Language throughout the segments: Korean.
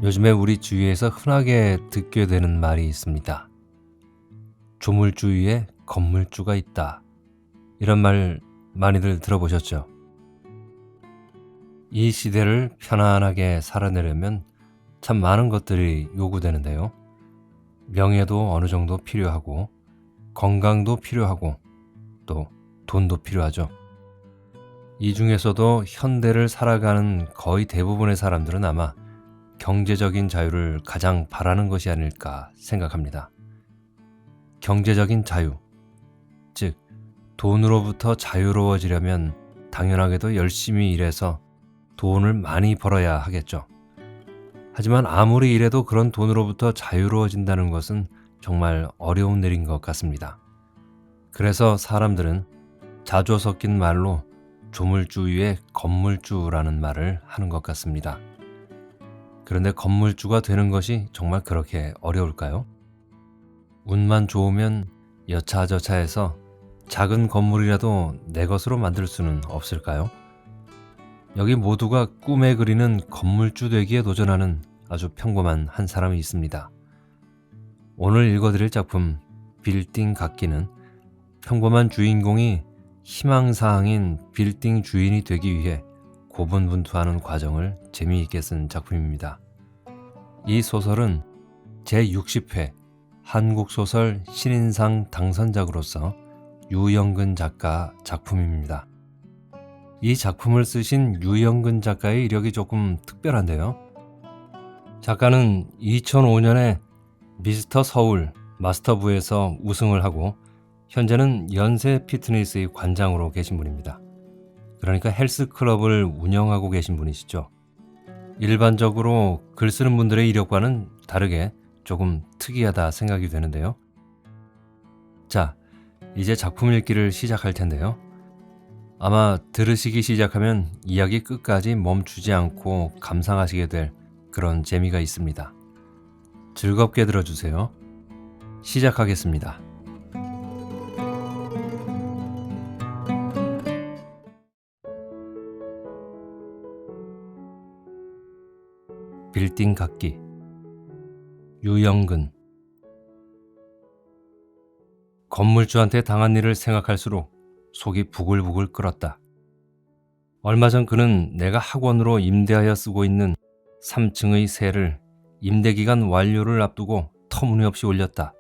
요즘에 우리 주위에서 흔하게 듣게 되는 말이 있습니다. 조물주 위에 건물주가 있다. 이런 말 많이들 들어보셨죠? 이 시대를 편안하게 살아내려면 참 많은 것들이 요구되는데요. 명예도 어느 정도 필요하고, 건강도 필요하고, 또 돈도 필요하죠. 이 중에서도 현대를 살아가는 거의 대부분의 사람들은 아마 경제적인 자유를 가장 바라는 것이 아닐까 생각합니다. 경제적인 자유, 즉 돈으로부터 자유로워지려면 당연하게도 열심히 일해서 돈을 많이 벌어야 하겠죠. 하지만 아무리 일해도 그런 돈으로부터 자유로워진다는 것은 정말 어려운 일인 것 같습니다. 그래서 사람들은 자조 섞인 말로 조물주 위에 건물주라는 말을 하는 것 같습니다. 그런데 건물주가 되는 것이 정말 그렇게 어려울까요? 운만 좋으면 여차저차해서 작은 건물이라도 내 것으로 만들 수는 없을까요? 여기 모두가 꿈에 그리는 건물주 되기에 도전하는 아주 평범한 한 사람이 있습니다. 오늘 읽어드릴 작품 빌딩 각기는 평범한 주인공이 희망사항인 빌딩 주인이 되기 위해 고군분투하는 과정을 재미있게 쓴 작품입니다. 이 소설은 제60회 한국소설 신인상 당선작으로서 유영근 작가 작품입니다. 이 작품을 쓰신 유영근 작가의 이력이 조금 특별한데요. 작가는 2005년에 미스터 서울 마스터부에서 우승을 하고 현재는 연세 피트니스의 관장으로 계신 분입니다. 그러니까 헬스클럽을 운영하고 계신 분이시죠. 일반적으로 글 쓰는 분들의 이력과는 다르게 조금 특이하다 생각이 되는데요. 자, 이제 작품 읽기를 시작할 텐데요. 아마 들으시기 시작하면 이야기 끝까지 멈추지 않고 감상하시게 될 그런 재미가 있습니다. 즐겁게 들어주세요. 시작하겠습니다. 빌딩 각기 유영근. 건물주한테 당한 일을 생각할수록 속이 부글부글 끓었다. 얼마 전 그는 내가 학원으로 임대하여 쓰고 있는 3층의 세를 임대기간 완료를 앞두고 터무니없이 올렸다.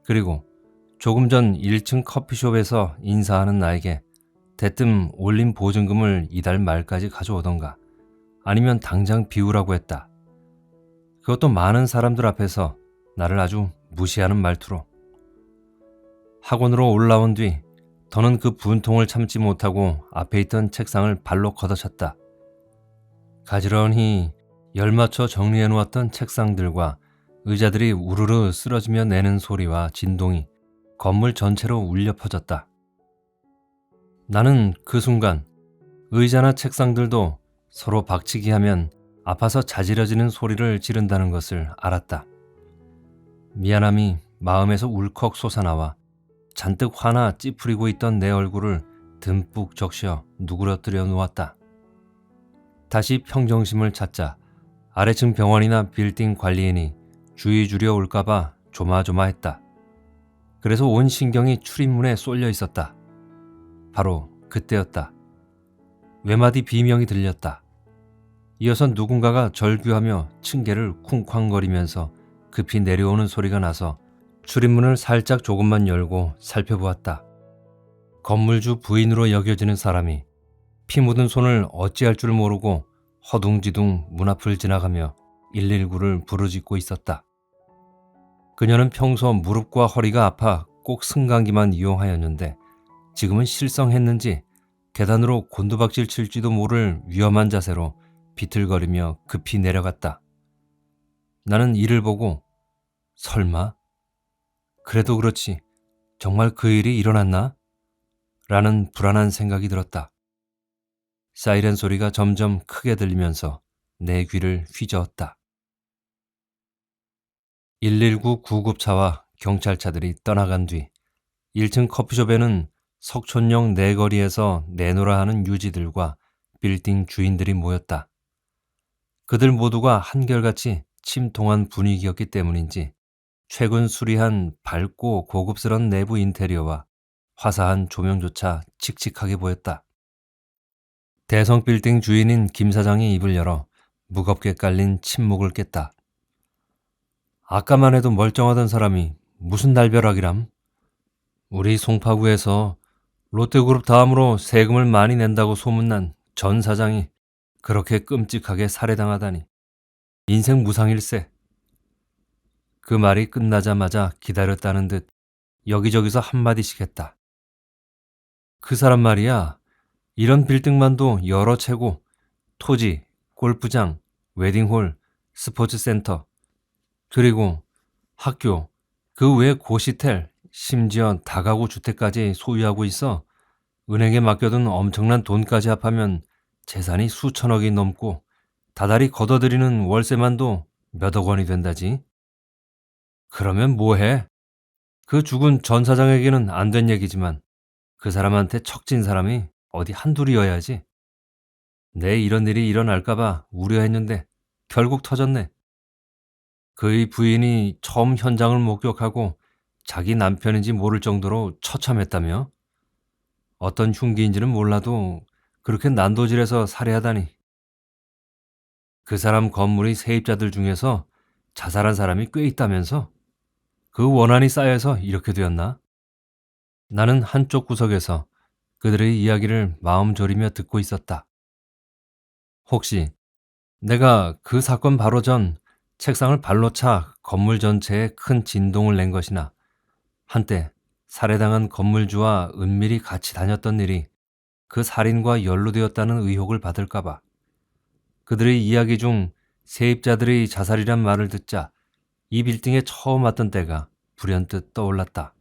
그리고 조금 전 1층 커피숍에서 인사하는 나에게 대뜸 올린 보증금을 이달 말까지 가져오던가 아니면 당장 비우라고 했다. 그것도 많은 사람들 앞에서 나를 아주 무시하는 말투로. 학원으로 올라온 뒤 더는 그 분통을 참지 못하고 앞에 있던 책상을 발로 걷어찼다. 가지런히 열맞춰 정리해 놓았던 책상들과 의자들이 우르르 쓰러지며 내는 소리와 진동이 건물 전체로 울려 퍼졌다. 나는 그 순간 의자나 책상들도 서로 박치기 하면 아파서 자지러지는 소리를 지른다는 것을 알았다. 미안함이 마음에서 울컥 솟아나와 잔뜩 화나 찌푸리고 있던 내 얼굴을 듬뿍 적셔 누그러뜨려 놓았다. 다시 평정심을 찾자 아래층 병원이나 빌딩 관리인이 주의 주려 올까봐 조마조마했다. 그래서 온 신경이 출입문에 쏠려 있었다. 바로 그때였다. 외마디 비명이 들렸다. 이어서 누군가가 절규하며 층계를 쿵쾅거리면서 급히 내려오는 소리가 나서 출입문을 살짝 조금만 열고 살펴보았다. 건물주 부인으로 여겨지는 사람이 피 묻은 손을 어찌할 줄 모르고 허둥지둥 문 앞을 지나가며 119를 부르짖고 있었다. 그녀는 평소 무릎과 허리가 아파 꼭 승강기만 이용하였는데 지금은 실성했는지 계단으로 곤두박질 칠지도 모를 위험한 자세로 비틀거리며 급히 내려갔다. 나는 이를 보고 설마? 그래도 그렇지 정말 그 일이 일어났나? 라는 불안한 생각이 들었다. 사이렌 소리가 점점 크게 들리면서 내 귀를 휘저었다. 119 구급차와 경찰차들이 떠나간 뒤 1층 커피숍에는 석촌역 내거리에서 내노라 하는 유지들과 빌딩 주인들이 모였다. 그들 모두가 한결같이 침통한 분위기였기 때문인지 최근 수리한 밝고 고급스런 내부 인테리어와 화사한 조명조차 칙칙하게 보였다. 대성 빌딩 주인인 김 사장이 입을 열어 무겁게 깔린 침묵을 깼다. 아까만 해도 멀쩡하던 사람이 무슨 날벼락이람? 우리 송파구에서 롯데그룹 다음으로 세금을 많이 낸다고 소문난 전 사장이 그렇게 끔찍하게 살해당하다니. 인생 무상일세. 그 말이 끝나자마자 기다렸다는 듯 여기저기서 한마디씩 했다. 그 사람 말이야. 이런 빌딩만도 여러 채고 토지, 골프장, 웨딩홀, 스포츠센터, 그리고 학교, 그 외 고시텔, 심지어 다가구 주택까지 소유하고 있어. 은행에 맡겨둔 엄청난 돈까지 합하면 재산이 수천억이 넘고 다달이 걷어들이는 월세만도 몇억 원이 된다지. 그러면 뭐해? 그 죽은 전 사장에게는 안 된 얘기지만 그 사람한테 척진 사람이 어디 한둘이어야지. 내 이런 일이 일어날까봐 우려했는데 결국 터졌네. 그의 부인이 처음 현장을 목격하고 자기 남편인지 모를 정도로 처참했다며? 어떤 흉기인지는 몰라도 그렇게 난도질해서 살해하다니. 그 사람 건물의 세입자들 중에서 자살한 사람이 꽤 있다면서? 그 원한이 쌓여서 이렇게 되었나? 나는 한쪽 구석에서 그들의 이야기를 마음 졸이며 듣고 있었다. 혹시 내가 그 사건 바로 전 책상을 발로 차 건물 전체에 큰 진동을 낸 것이나 한때 살해당한 건물주와 은밀히 같이 다녔던 일이 그 살인과 연루되었다는 의혹을 받을까봐 그들의 이야기 중 세입자들의 자살이란 말을 듣자 이 빌딩에 처음 왔던 때가 불현듯 떠올랐다.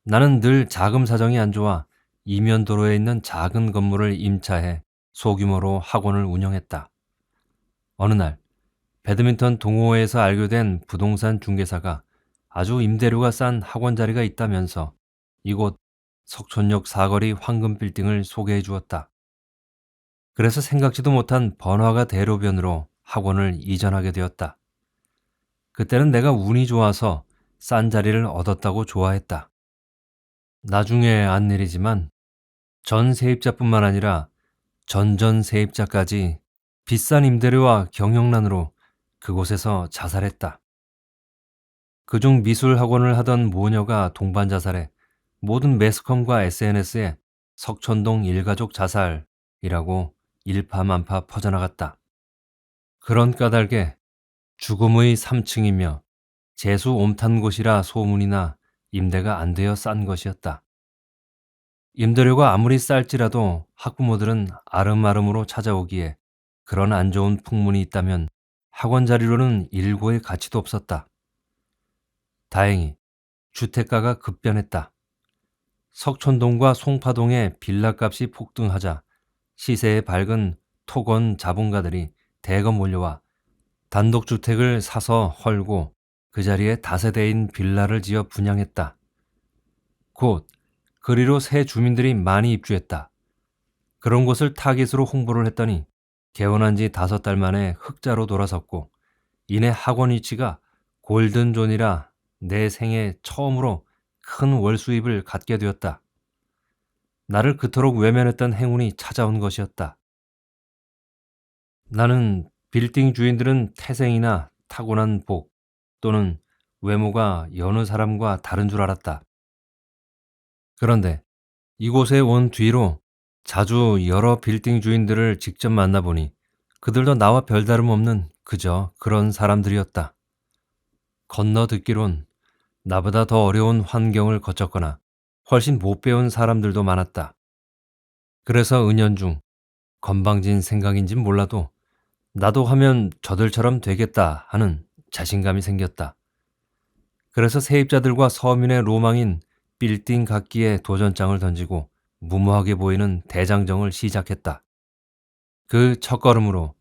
나는 늘 자금 사정이 안 좋아 이면도로에 있는 작은 건물을 임차해 소규모로 학원을 운영했다. 어느 날 배드민턴 동호회에서 알게 된 부동산 중개사가 아주 임대료가 싼 학원 자리가 있다면서 이곳 석촌역 사거리 황금 빌딩을 소개해 주었다. 그래서 생각지도 못한 번화가 대로변으로 학원을 이전하게 되었다. 그때는 내가 운이 좋아서 싼 자리를 얻었다고 좋아했다. 나중에 안 일이지만 전 세입자뿐만 아니라 전전 세입자까지 비싼 임대료와 경영난으로 그곳에서 자살했다. 그중 미술 학원을 하던 모녀가 동반 자살해 모든 매스컴과 SNS에 석촌동 일가족 자살이라고 일파만파 퍼져나갔다. 그런 까닭에 죽음의 3층이며 재수 옴탄 곳이라 소문이나 임대가 안 되어 싼 것이었다. 임대료가 아무리 쌀지라도 학부모들은 아름아름으로 찾아오기에 그런 안 좋은 풍문이 있다면 학원 자리로는 일고의 가치도 없었다. 다행히 주택가가 급변했다. 석촌동과 송파동의 빌라값이 폭등하자 시세에 밝은 토건 자본가들이 대거 몰려와 단독주택을 사서 헐고 그 자리에 다세대인 빌라를 지어 분양했다. 곧 그리로 새 주민들이 많이 입주했다. 그런 곳을 타깃으로 홍보를 했더니 개원한 지 5달 만에 흑자로 돌아섰고 이내 학원 위치가 골든존이라 내 생애 처음으로 큰 월 수입을 갖게 되었다. 나를 그토록 외면했던 행운이 찾아온 것이었다. 나는 빌딩 주인들은 태생이나 타고난 복 또는 외모가 여느 사람과 다른 줄 알았다. 그런데 이곳에 온 뒤로 자주 여러 빌딩 주인들을 직접 만나보니 그들도 나와 별다름없는 그저 그런 사람들이었다. 건너듣기론 나보다 더 어려운 환경을 거쳤거나 훨씬 못 배운 사람들도 많았다. 그래서 은연중 건방진 생각인진 몰라도 나도 하면 저들처럼 되겠다 하는 자신감이 생겼다. 그래서 세입자들과 서민의 로망인 빌딩 갖기에 도전장을 던지고 무모하게 보이는 대장정을 시작했다. 그 첫걸음으로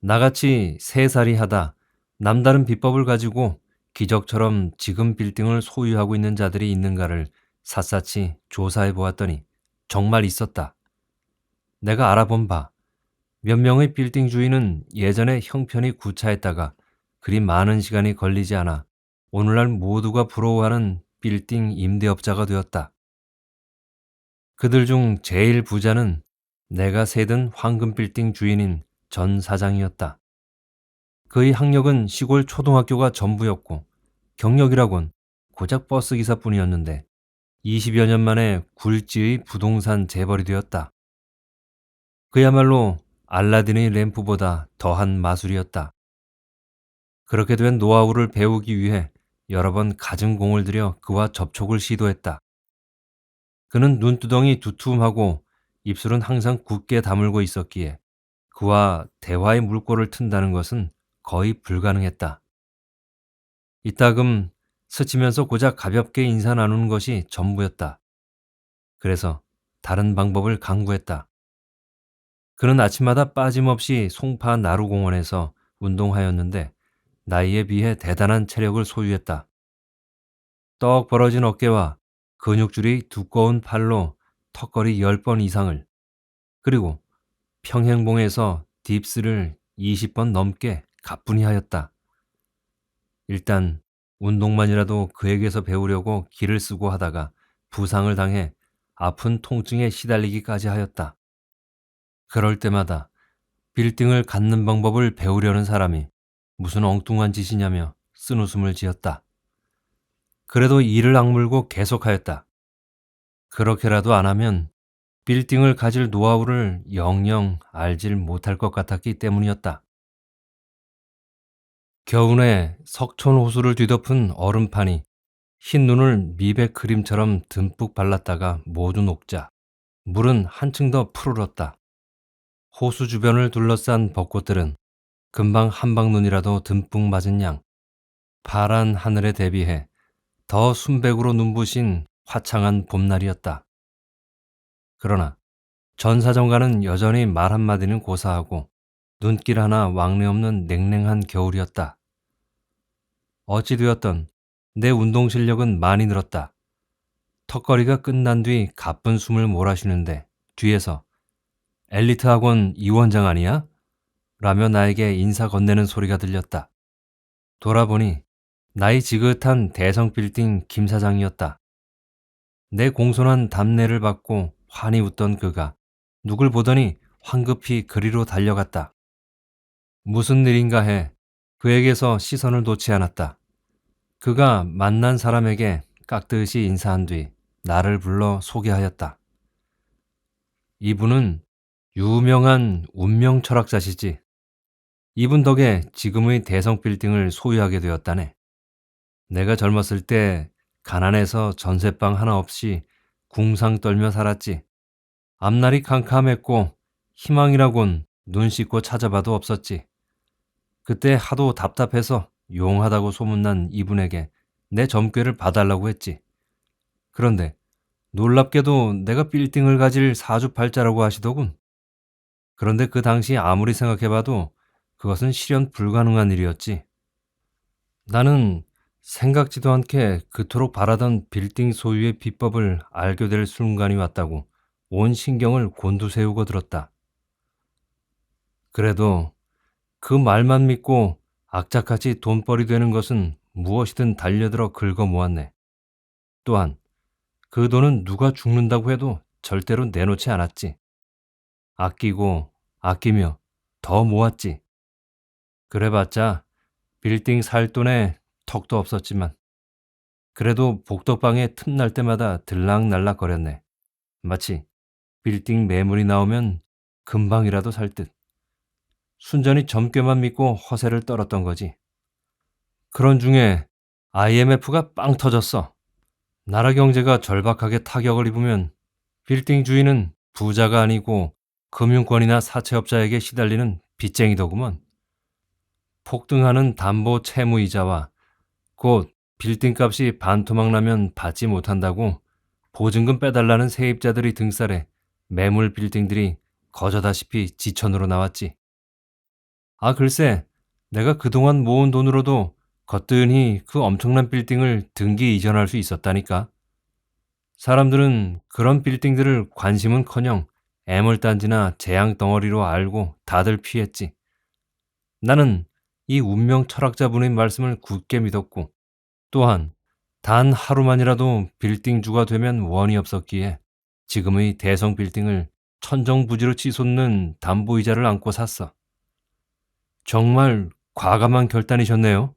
나같이 세살이 하다 남다른 비법을 가지고 기적처럼 지금 빌딩을 소유하고 있는 자들이 있는가를 샅샅이 조사해 보았더니 정말 있었다. 내가 알아본 바 몇 명의 빌딩 주인은 예전에 형편이 구차했다가 그리 많은 시간이 걸리지 않아 오늘날 모두가 부러워하는 빌딩 임대업자가 되었다. 그들 중 제일 부자는 내가 세든 황금 빌딩 주인인 전 사장이었다. 그의 학력은 시골 초등학교가 전부였고 경력이라곤 고작 버스 기사뿐이었는데 20여 년 만에 굴지의 부동산 재벌이 되었다. 그야말로 알라딘의 램프보다 더한 마술이었다. 그렇게 된 노하우를 배우기 위해 여러 번 갖은 공을 들여 그와 접촉을 시도했다. 그는 눈두덩이 두툼하고 입술은 항상 굳게 다물고 있었기에 그와 대화의 물꼬를 튼다는 것은 거의 불가능했다. 이따금 스치면서 고작 가볍게 인사 나누는 것이 전부였다. 그래서 다른 방법을 강구했다. 그는 아침마다 빠짐없이 송파 나루공원에서 운동하였는데 나이에 비해 대단한 체력을 소유했다. 떡 벌어진 어깨와 근육줄이 두꺼운 팔로 턱걸이 10번 이상을, 그리고 평행봉에서 딥스를 20번 넘게 가뿐히 하였다. 일단 운동만이라도 그에게서 배우려고 기를 쓰고 하다가 부상을 당해 아픈 통증에 시달리기까지 하였다. 그럴 때마다 빌딩을 갖는 방법을 배우려는 사람이 무슨 엉뚱한 짓이냐며 쓴웃음을 지었다. 그래도 이를 악물고 계속하였다. 그렇게라도 안 하면 빌딩을 가질 노하우를 영영 알질 못할 것 같았기 때문이었다. 겨우내 석촌 호수를 뒤덮은 얼음판이 흰 눈을 미백 크림처럼 듬뿍 발랐다가 모두 녹자 물은 한층 더 푸르렀다. 호수 주변을 둘러싼 벚꽃들은 금방 한방눈이라도 듬뿍 맞은 양 파란 하늘에 대비해 더 순백으로 눈부신 화창한 봄날이었다. 그러나 전 사정과는 여전히 말 한마디는 고사하고 눈길 하나 왕래 없는 냉랭한 겨울이었다. 어찌되었던 내 운동 실력은 많이 늘었다. 턱걸이가 끝난 뒤 가쁜 숨을 몰아쉬는데 뒤에서 엘리트 학원 이 원장 아니야? 라며 나에게 인사 건네는 소리가 들렸다. 돌아보니 나이 지긋한 대성 빌딩 김 사장이었다. 내 공손한 답례를 받고 환히 웃던 그가 누굴 보더니 황급히 그리로 달려갔다. 무슨 일인가 해 그에게서 시선을 놓지 않았다. 그가 만난 사람에게 깍듯이 인사한 뒤 나를 불러 소개하였다. 이분은 유명한 운명 철학자시지. 이분 덕에 지금의 대성 빌딩을 소유하게 되었다네. 내가 젊었을 때 가난해서 전셋방 하나 없이 궁상 떨며 살았지. 앞날이 캄캄했고 희망이라곤 눈 씻고 찾아봐도 없었지. 그때 하도 답답해서 용하다고 소문난 이분에게 내 점괘를 봐달라고 했지. 그런데 놀랍게도 내가 빌딩을 가질 사주팔자라고 하시더군. 그런데 그 당시 아무리 생각해봐도 그것은 실현 불가능한 일이었지. 나는 생각지도 않게 그토록 바라던 빌딩 소유의 비법을 알게 될 순간이 왔다고 온 신경을 곤두세우고 들었다. 그래도 그 말만 믿고 악착같이 돈벌이 되는 것은 무엇이든 달려들어 긁어 모았네. 또한 그 돈은 누가 죽는다고 해도 절대로 내놓지 않았지. 아끼고 아끼며 더 모았지. 그래봤자 빌딩 살 돈에 턱도 없었지만 그래도 복덕방에 틈날 때마다 들락날락거렸네. 마치 빌딩 매물이 나오면 금방이라도 살 듯. 순전히 점괘만 믿고 허세를 떨었던 거지. 그런 중에 IMF가 빵 터졌어. 나라 경제가 절박하게 타격을 입으면 빌딩 주인은 부자가 아니고 금융권이나 사채업자에게 시달리는 빚쟁이더구먼. 폭등하는 담보 채무이자와 곧 빌딩값이 반토막 나면 받지 못한다고 보증금 빼달라는 세입자들이 등살에 매물 빌딩들이 거저다시피 지천으로 나왔지. 아 글쎄, 내가 그동안 모은 돈으로도 거뜬히 그 엄청난 빌딩을 등기 이전할 수 있었다니까. 사람들은 그런 빌딩들을 관심은커녕 애물단지나 재앙 덩어리로 알고 다들 피했지. 나는 이 운명 철학자분의 말씀을 굳게 믿었고 또한 단 하루만이라도 빌딩주가 되면 원이 없었기에 지금의 대성 빌딩을 천정부지로 치솟는 담보이자를 안고 샀어. 정말 과감한 결단이셨네요.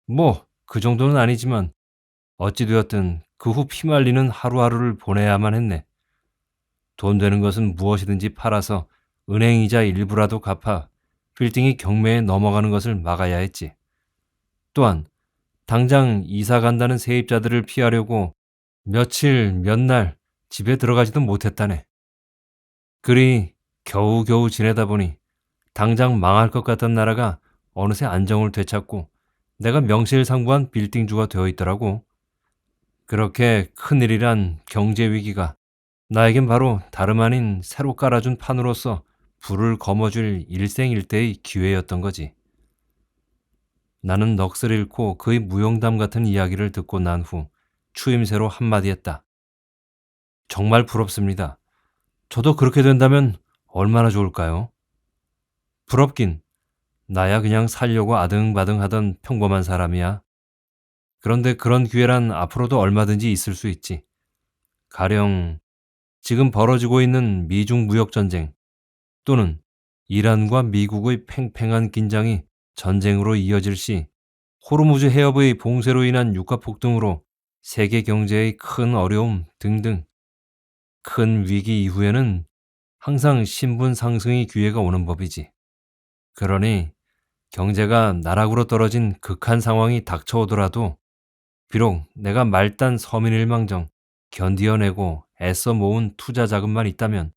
뭐, 그 정도는 아니지만 어찌되었든 그 후 피말리는 하루하루를 보내야만 했네. 돈 되는 것은 무엇이든지 팔아서 은행이자 일부라도 갚아 빌딩이 경매에 넘어가는 것을 막아야 했지. 또한 당장 이사 간다는 세입자들을 피하려고 며칠, 몇 날 집에 들어가지도 못했다네. 그리 겨우겨우 지내다 보니 당장 망할 것 같던 나라가 어느새 안정을 되찾고 내가 명실상부한 빌딩주가 되어 있더라고. 그렇게 큰일이란 경제 위기가 나에겐 바로 다름 아닌 새로 깔아준 판으로서 불을 거머쥘 일생일대의 기회였던 거지. 나는 넋을 잃고 그의 무용담 같은 이야기를 듣고 난 후 추임새로 한마디 했다. 정말 부럽습니다. 저도 그렇게 된다면 얼마나 좋을까요? 부럽긴. 나야 그냥 살려고 아등바등 하던 평범한 사람이야. 그런데 그런 기회란 앞으로도 얼마든지 있을 수 있지. 가령 지금 벌어지고 있는 미중 무역 전쟁 또는 이란과 미국의 팽팽한 긴장이 전쟁으로 이어질 시 호르무즈 해협의 봉쇄로 인한 유가 폭등으로 세계 경제의 큰 어려움 등등 큰 위기 이후에는 항상 신분 상승의 기회가 오는 법이지. 그러니 경제가 나락으로 떨어진 극한 상황이 닥쳐오더라도 비록 내가 말단 서민일망정 견디어내고 애써 모은 투자 자금만 있다면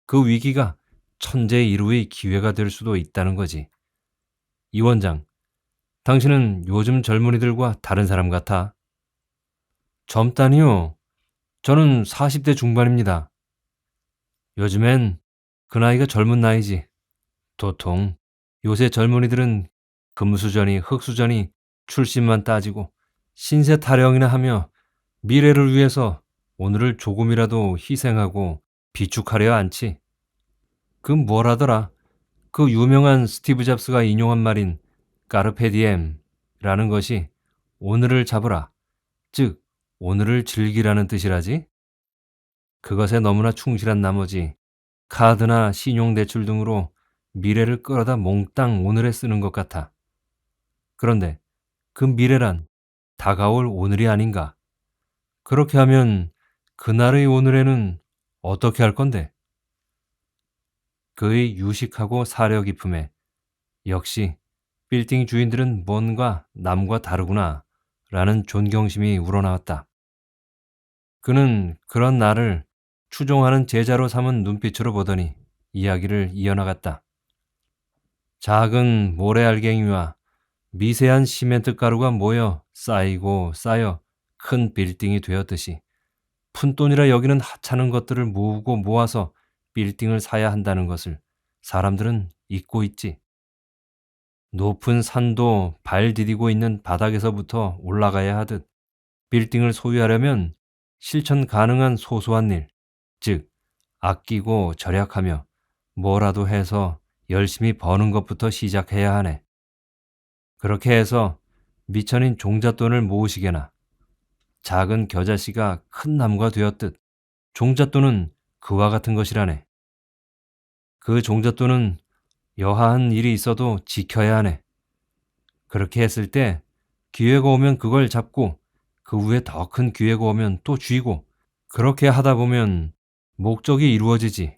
그 위기가 천재 일우의 기회가 될 수도 있다는 거지. 이 원장, 당신은 요즘 젊은이들과 다른 사람 같아. 젊다니요? 저는 40대 중반입니다. 요즘엔 그 나이가 젊은 나이지. 도통 요새 젊은이들은 금수저니 흙수저니 출신만 따지고 신세 타령이나 하며 미래를 위해서 오늘을 조금이라도 희생하고 비축하려 않지. 그 뭐라더라? 그 유명한 스티브 잡스가 인용한 말인 까르페 디엠라는 것이 오늘을 잡으라, 즉 오늘을 즐기라는 뜻이라지. 그것에 너무나 충실한 나머지 카드나 신용대출 등으로 미래를 끌어다 몽땅 오늘에 쓰는 것 같아. 그런데 그 미래란 다가올 오늘이 아닌가? 그렇게 하면 그날의 오늘에는 어떻게 할 건데? 그의 유식하고 사려 깊음에 역시 빌딩 주인들은 뭔가 남과 다르구나 라는 존경심이 우러나왔다. 그는 그런 나를 추종하는 제자로 삼은 눈빛으로 보더니 이야기를 이어나갔다. 작은 모래알갱이와 미세한 시멘트 가루가 모여 쌓이고 쌓여 큰 빌딩이 되었듯이 푼돈이라 여기는 하찮은 것들을 모으고 모아서 빌딩을 사야 한다는 것을 사람들은 잊고 있지. 높은 산도 발 디디고 있는 바닥에서부터 올라가야 하듯 빌딩을 소유하려면 실천 가능한 소소한 일, 즉 아끼고 절약하며 뭐라도 해서 열심히 버는 것부터 시작해야 하네. 그렇게 해서 미천인 종잣돈을 모으시게나 작은 겨자씨가 큰 나무가 되었듯 종잣돈은 그와 같은 것이라네. 그 종잣돈은 여하한 일이 있어도 지켜야 하네. 그렇게 했을 때 기회가 오면 그걸 잡고 그 후에 더 큰 기회가 오면 또 쥐고 그렇게 하다 보면 목적이 이루어지지.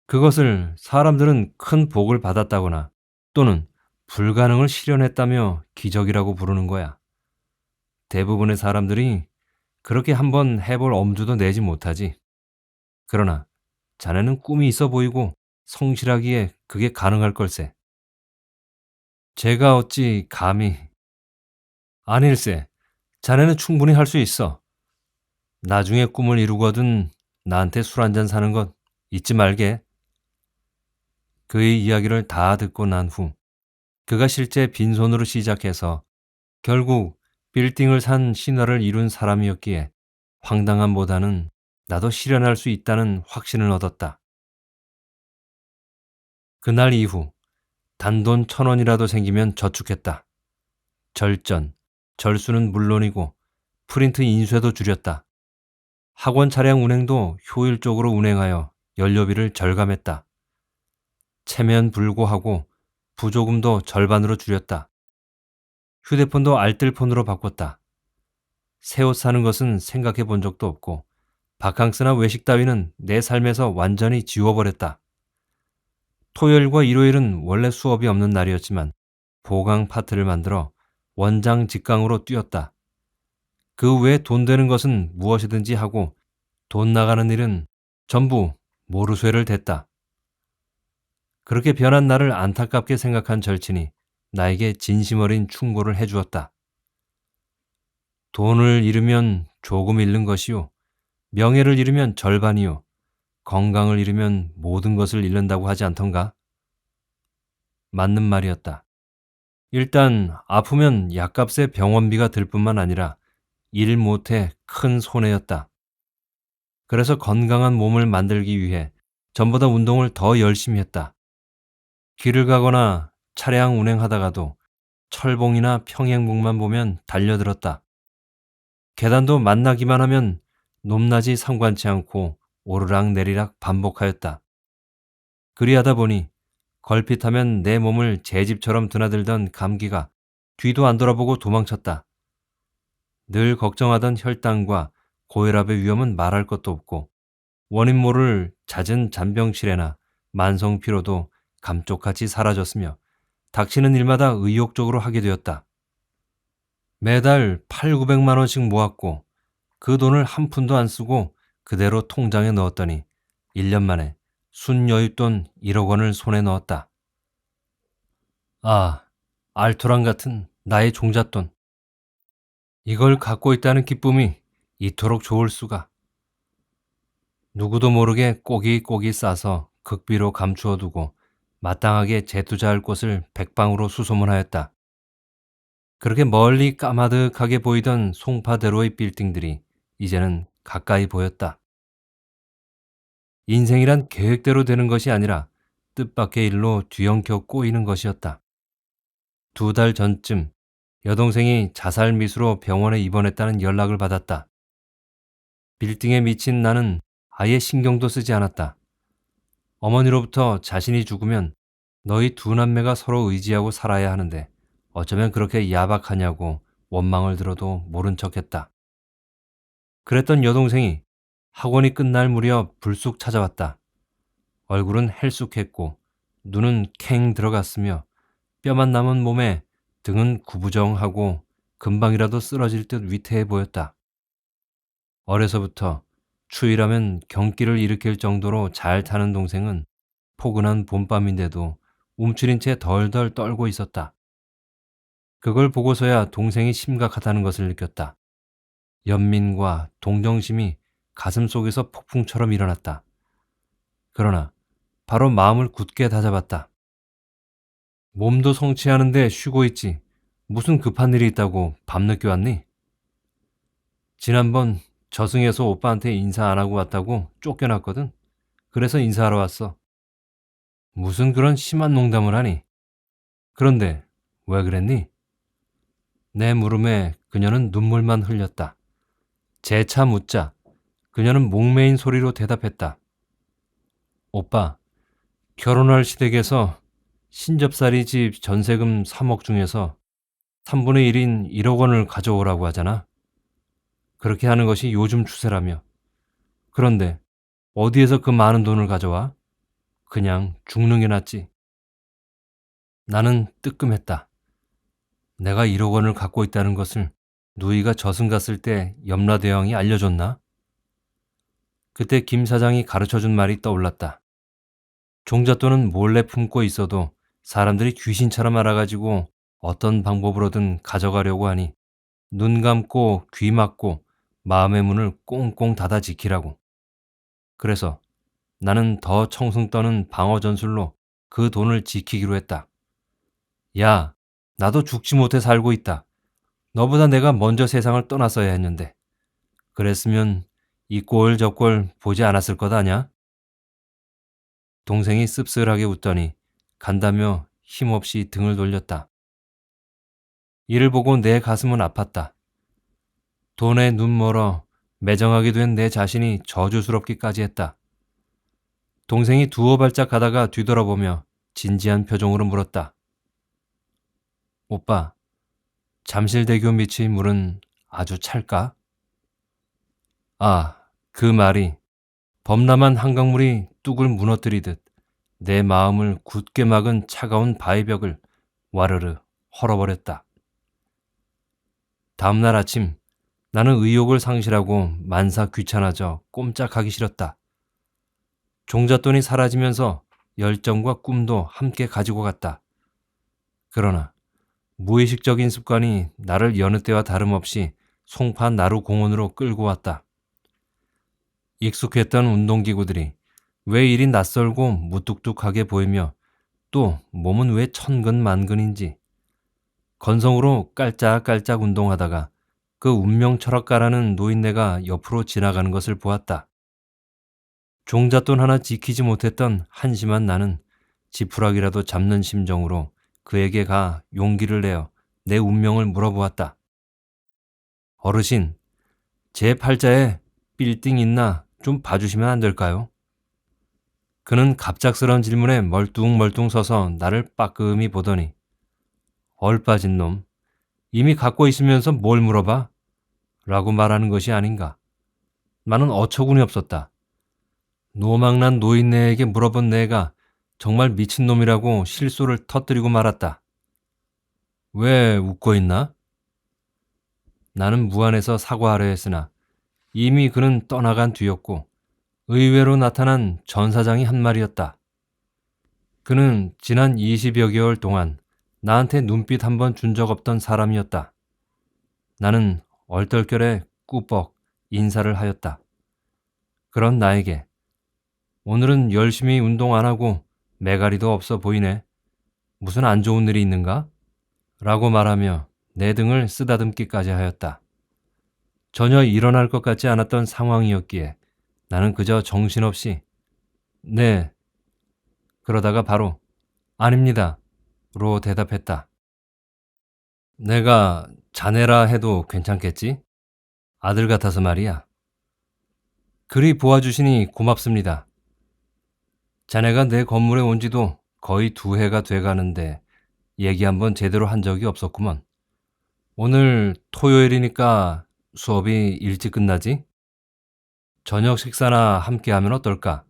그것을 사람들은 큰 복을 받았다거나 또는 불가능을 실현했다며 기적이라고 부르는 거야. 대부분의 사람들이 그렇게 한번 해볼 엄두도 내지 못하지. 그러나 자네는 꿈이 있어 보이고 성실하기에 그게 가능할 걸세. 제가 어찌 감히. 아닐세. 자네는 충분히 할 수 있어. 나중에 꿈을 이루거든 나한테 술 한잔 사는 것 잊지 말게. 그의 이야기를 다 듣고 난 후 그가 실제 빈손으로 시작해서 결국 빌딩을 산 신화를 이룬 사람이었기에 황당함보다는 나도 실현할 수 있다는 확신을 얻었다. 그날 이후 단돈 1,000원이라도 생기면 저축했다. 절전, 절수는 물론이고 프린트 인쇄도 줄였다. 학원 차량 운행도 효율적으로 운행하여 연료비를 절감했다. 체면 불구하고 부조금도 절반으로 줄였다. 휴대폰도 알뜰폰으로 바꿨다. 새 옷 사는 것은 생각해 본 적도 없고 바캉스나 외식 따위는 내 삶에서 완전히 지워버렸다. 토요일과 일요일은 원래 수업이 없는 날이었지만 보강 파트를 만들어 원장 직강으로 뛰었다. 그 외에 돈 되는 것은 무엇이든지 하고 돈 나가는 일은 전부 모르쇠를 댔다. 그렇게 변한 나를 안타깝게 생각한 절친이 나에게 진심 어린 충고를 해주었다. 돈을 잃으면 조금 잃는 것이요. 명예를 잃으면 절반이요. 건강을 잃으면 모든 것을 잃는다고 하지 않던가? 맞는 말이었다. 일단 아프면 약값에 병원비가 들 뿐만 아니라 일 못해 큰 손해였다. 그래서 건강한 몸을 만들기 위해 전보다 운동을 더 열심히 했다. 길을 가거나 차량 운행하다가도 철봉이나 평행봉만 보면 달려들었다. 계단도 만나기만 하면 높낮이 상관치 않고 오르락내리락 반복하였다. 그리하다 보니 걸핏하면 내 몸을 제 집처럼 드나들던 감기가 뒤도 안 돌아보고 도망쳤다. 늘 걱정하던 혈당과 고혈압의 위험은 말할 것도 없고 원인 모를 잦은 잔병치레나 만성 피로도 감쪽같이 사라졌으며 닥치는 일마다 의욕적으로 하게 되었다. 매달 8, 900만 원씩 모았고 그 돈을 한 푼도 안 쓰고 그대로 통장에 넣었더니 1년 만에 순여윳돈 1억 원을 손에 넣었다. 아, 알토란 같은 나의 종잣돈. 이걸 갖고 있다는 기쁨이 이토록 좋을 수가. 누구도 모르게 꼬깃꼬깃 싸서 극비로 감추어 두고 마땅하게 재투자할 곳을 백방으로 수소문하였다. 그렇게 멀리 까마득하게 보이던 송파대로의 빌딩들이 이제는 가까이 보였다. 인생이란 계획대로 되는 것이 아니라 뜻밖의 일로 뒤엉켜 꼬이는 것이었다. 2달 전쯤 여동생이 자살 미수로 병원에 입원했다는 연락을 받았다. 빌딩에 미친 나는 아예 신경도 쓰지 않았다. 어머니로부터 자신이 죽으면 너희 두 남매가 서로 의지하고 살아야 하는데 어쩌면 그렇게 야박하냐고 원망을 들어도 모른 척했다. 그랬던 여동생이 학원이 끝날 무렵 불쑥 찾아왔다. 얼굴은 헬쑥했고 눈은 캥 들어갔으며 뼈만 남은 몸에 등은 구부정하고 금방이라도 쓰러질 듯 위태해 보였다. 어려서부터 추위라면 경기를 일으킬 정도로 잘 타는 동생은 포근한 봄밤인데도 움츠린 채 덜덜 떨고 있었다. 그걸 보고서야 동생이 심각하다는 것을 느꼈다. 연민과 동정심이 가슴속에서 폭풍처럼 일어났다. 그러나 바로 마음을 굳게 다잡았다. 몸도 성취하는데 쉬고 있지. 무슨 급한 일이 있다고 밤늦게 왔니? 지난번 저승에서 오빠한테 인사 안 하고 왔다고 쫓겨났거든. 그래서 인사하러 왔어. 무슨 그런 심한 농담을 하니? 그런데 왜 그랬니? 내 물음에 그녀는 눈물만 흘렸다. 재차 묻자 그녀는 목매인 소리로 대답했다. 오빠, 결혼할 시댁에서 신접살이 집 전세금 3억 중에서 3분의 1인 1억 원을 가져오라고 하잖아. 그렇게 하는 것이 요즘 추세라며. 그런데 어디에서 그 많은 돈을 가져와? 그냥 죽는 게 낫지. 나는 뜨끔했다. 내가 1억 원을 갖고 있다는 것을 누이가 저승 갔을 때 염라대왕이 알려줬나? 그때 김 사장이 가르쳐준 말이 떠올랐다. 종잣돈은 몰래 품고 있어도 사람들이 귀신처럼 알아가지고 어떤 방법으로든 가져가려고 하니 눈 감고 귀 막고 마음의 문을 꽁꽁 닫아 지키라고. 그래서 나는 더 청승 떠는 방어 전술로 그 돈을 지키기로 했다. 야, 나도 죽지 못해 살고 있다. 너보다 내가 먼저 세상을 떠났어야 했는데. 그랬으면 이 꼴 저 꼴 보지 않았을 것 아냐? 동생이 씁쓸하게 웃더니 간다며 힘없이 등을 돌렸다. 이를 보고 내 가슴은 아팠다. 돈에 눈 멀어 매정하게 된 내 자신이 저주스럽기까지 했다. 동생이 두어 발짝 가다가 뒤돌아보며 진지한 표정으로 물었다. 오빠, 잠실대교 밑의 물은 아주 찰까? 아, 그 말이 범람한 한강물이 뚝을 무너뜨리듯 내 마음을 굳게 막은 차가운 바위 벽을 와르르 헐어버렸다. 다음날 아침 나는 의욕을 상실하고 만사 귀찮아져 꼼짝하기 싫었다. 종잣돈이 사라지면서 열정과 꿈도 함께 가지고 갔다. 그러나 무의식적인 습관이 나를 여느 때와 다름없이 송파 나루공원으로 끌고 왔다. 익숙했던 운동기구들이 왜 이리 낯설고 무뚝뚝하게 보이며 또 몸은 왜 천근만근인지 건성으로 깔짝깔짝 운동하다가 그 운명 철학가라는 노인네가 옆으로 지나가는 것을 보았다. 종잣돈 하나 지키지 못했던 한심한 나는 지푸라기라도 잡는 심정으로 그에게 가 용기를 내어 내 운명을 물어보았다. 어르신, 제 팔자에 빌딩 있나 좀 봐주시면 안 될까요? 그는 갑작스러운 질문에 멀뚱멀뚱 서서 나를 빠끔히 보더니 얼빠진 놈, 이미 갖고 있으면서 뭘 물어봐? 라고 말하는 것이 아닌가. 나는 어처구니 없었다. 노망난 노인네에게 물어본 내가 정말 미친놈이라고 실소를 터뜨리고 말았다. 왜 웃고 있나? 나는 무안해서 사과하려 했으나 이미 그는 떠나간 뒤였고 의외로 나타난 전 사장이 한 말이었다. 그는 지난 20여 개월 동안 나한테 눈빛 한 번 준 적 없던 사람이었다. 나는 얼떨결에 꾸벅 인사를 하였다. 그런 나에게 오늘은 열심히 운동 안 하고 매가리도 없어 보이네. 무슨 안 좋은 일이 있는가? 라고 말하며 내 등을 쓰다듬기까지 하였다. 전혀 일어날 것 같지 않았던 상황이었기에 나는 그저 정신없이 네. 그러다가 바로 아닙니다. 로 대답했다. 내가 자네라 해도 괜찮겠지? 아들 같아서 말이야. 그리 보아주시니 고맙습니다. 자네가 내 건물에 온 지도 거의 2해가 돼가는데 얘기 한번 제대로 한 적이 없었구먼. 오늘 토요일이니까 수업이 일찍 끝나지? 저녁 식사나 함께 하면 어떨까?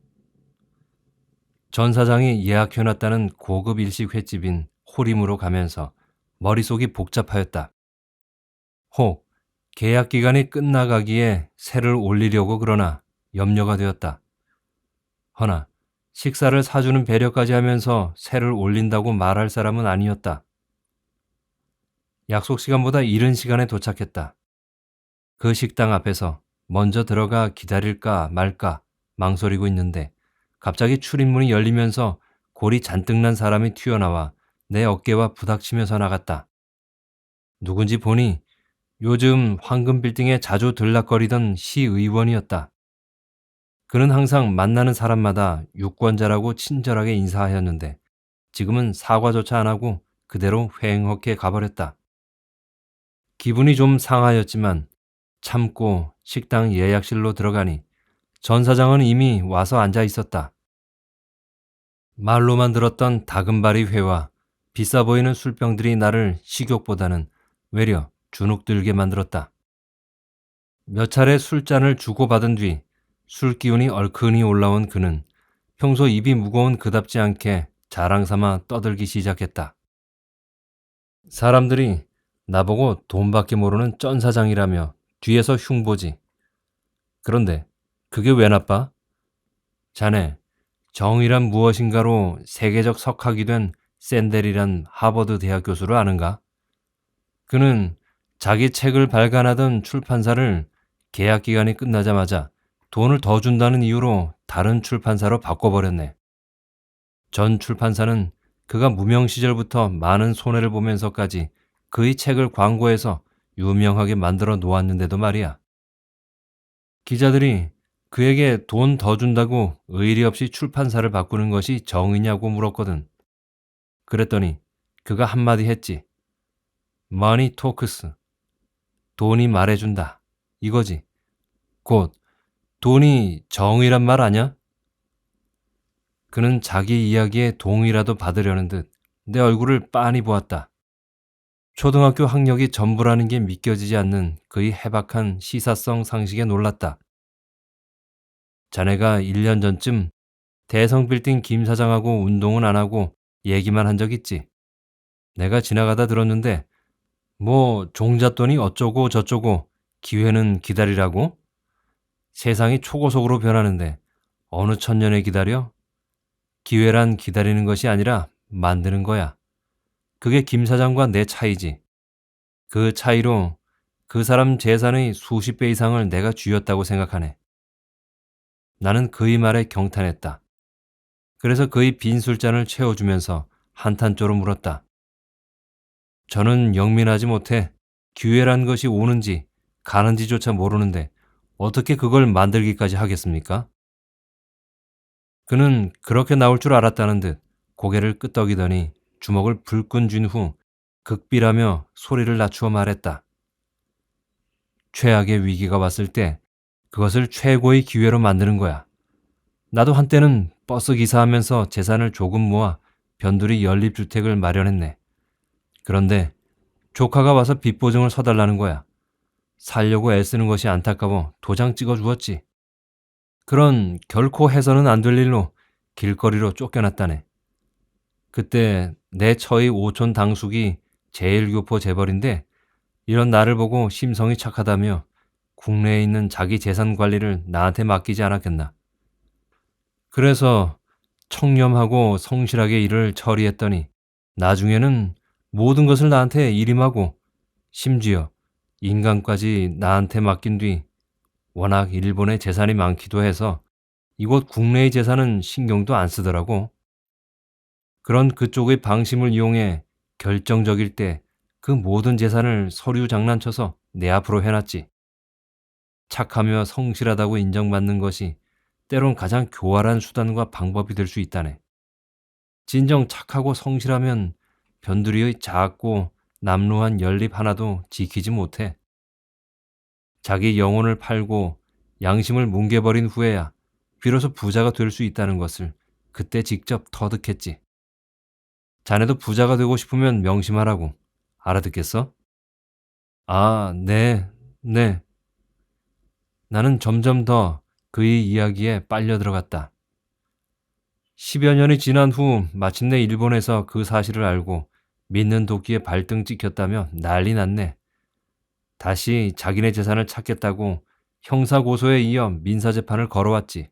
전 사장이 예약해놨다는 고급 일식 횟집인 호림으로 가면서 머릿속이 복잡하였다. 혹 계약 기간이 끝나가기에 세를 올리려고 그러나 염려가 되었다. 허나 식사를 사주는 배려까지 하면서 세를 올린다고 말할 사람은 아니었다. 약속 시간보다 이른 시간에 도착했다. 그 식당 앞에서 먼저 들어가 기다릴까 말까 망설이고 있는데 갑자기 출입문이 열리면서 골이 잔뜩 난 사람이 튀어나와 내 어깨와 부닥치면서 나갔다. 누군지 보니 요즘 황금빌딩에 자주 들락거리던 시의원이었다. 그는 항상 만나는 사람마다 유권자라고 친절하게 인사하였는데 지금은 사과조차 안 하고 그대로 휑하게 가버렸다. 기분이 좀 상하였지만 참고 식당 예약실로 들어가니 전 사장은 이미 와서 앉아 있었다. 말로만 들었던 다금바리 회와 비싸 보이는 술병들이 나를 식욕보다는 외려 주눅들게 만들었다. 몇 차례 술잔을 주고받은 뒤 술 기운이 얼큰이 올라온 그는 평소 입이 무거운 그답지 않게 자랑삼아 떠들기 시작했다. 사람들이 나보고 돈밖에 모르는 쩐 사장이라며 뒤에서 흉보지. 그런데 그게 왜 나빠? 자네, 정의란 무엇인가로 세계적 석학이 된 샌델이란 하버드 대학 교수를 아는가? 그는 자기 책을 발간하던 출판사를 계약 기간이 끝나자마자 돈을 더 준다는 이유로 다른 출판사로 바꿔버렸네. 전 출판사는 그가 무명 시절부터 많은 손해를 보면서까지 그의 책을 광고해서 유명하게 만들어 놓았는데도 말이야. 기자들이 그에게 돈 더 준다고 의리 없이 출판사를 바꾸는 것이 정의냐고 물었거든. 그랬더니 그가 한마디 했지. Money talks. 돈이 말해준다. 이거지. 곧 돈이 정의란 말 아냐? 그는 자기 이야기에 동의라도 받으려는 듯 내 얼굴을 빤히 보았다. 초등학교 학력이 전부라는 게 믿겨지지 않는 그의 해박한 시사성 상식에 놀랐다. 자네가 1년 전쯤 대성빌딩 김 사장하고 운동은 안 하고 얘기만 한 적 있지. 내가 지나가다 들었는데 뭐 종잣돈이 어쩌고 저쩌고 기회는 기다리라고? 세상이 초고속으로 변하는데 어느 천년에 기다려? 기회란 기다리는 것이 아니라 만드는 거야. 그게 김 사장과 내 차이지. 그 차이로 그 사람 재산의 수십 배 이상을 내가 쥐었다고 생각하네. 나는 그의 말에 경탄했다. 그래서 그의 빈 술잔을 채워주면서 한탄조로 물었다. 저는 영민하지 못해 기회란 것이 오는지 가는지조차 모르는데 어떻게 그걸 만들기까지 하겠습니까? 그는 그렇게 나올 줄 알았다는 듯 고개를 끄덕이더니 주먹을 불끈 쥔 후 극비라며 소리를 낮추어 말했다. 최악의 위기가 왔을 때 그것을 최고의 기회로 만드는 거야. 나도 한때는 버스 기사하면서 재산을 조금 모아 변두리 연립주택을 마련했네. 그런데 조카가 와서 빚 보증을 서달라는 거야. 살려고 애쓰는 것이 안타까워 도장 찍어 주었지. 그런 결코 해서는 안 될 일로 길거리로 쫓겨났다네. 그때 내 처의 오촌 당숙이 제일 교포 재벌인데 이런 나를 보고 심성이 착하다며 국내에 있는 자기 재산 관리를 나한테 맡기지 않았겠나. 그래서 청렴하고 성실하게 일을 처리했더니 나중에는 모든 것을 나한테 일임하고 심지어 인감까지 나한테 맡긴 뒤 워낙 일본에 재산이 많기도 해서 이곳 국내의 재산은 신경도 안 쓰더라고. 그런 그쪽의 방심을 이용해 결정적일 때 그 모든 재산을 서류 장난쳐서 내 앞으로 해놨지. 착하며 성실하다고 인정받는 것이 때론 가장 교활한 수단과 방법이 될 수 있다네. 진정 착하고 성실하면 변두리의 작고 남루한 연립 하나도 지키지 못해. 자기 영혼을 팔고 양심을 뭉개버린 후에야 비로소 부자가 될 수 있다는 것을 그때 직접 터득했지. 자네도 부자가 되고 싶으면 명심하라고. 알아듣겠어? 아, 네, 네. 나는 점점 더 그의 이야기에 빨려 들어갔다. 10여 년이 지난 후 마침내 일본에서 그 사실을 알고 믿는 도끼에 발등 찍혔다며 난리 났네. 다시 자기네 재산을 찾겠다고 형사고소에 이어 민사재판을 걸어왔지.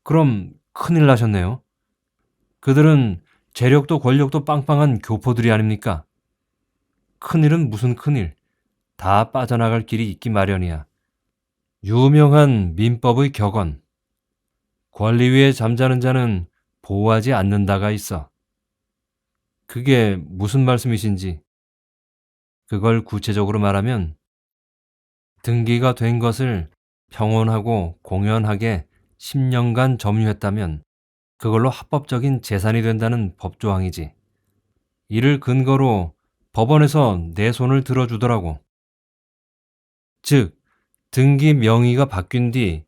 그럼 큰일 나셨네요. 그들은 재력도 권력도 빵빵한 교포들이 아닙니까? 큰일은 무슨 큰일. 다 빠져나갈 길이 있기 마련이야. 유명한 민법의 격언. 권리 위에 잠자는 자는 보호하지 않는다가 있어. 그게 무슨 말씀이신지. 그걸 구체적으로 말하면 등기가 된 것을 평온하고 공연하게 10년간 점유했다면 그걸로 합법적인 재산이 된다는 법조항이지. 이를 근거로 법원에서 내 손을 들어주더라고. 즉, 등기 명의가 바뀐 뒤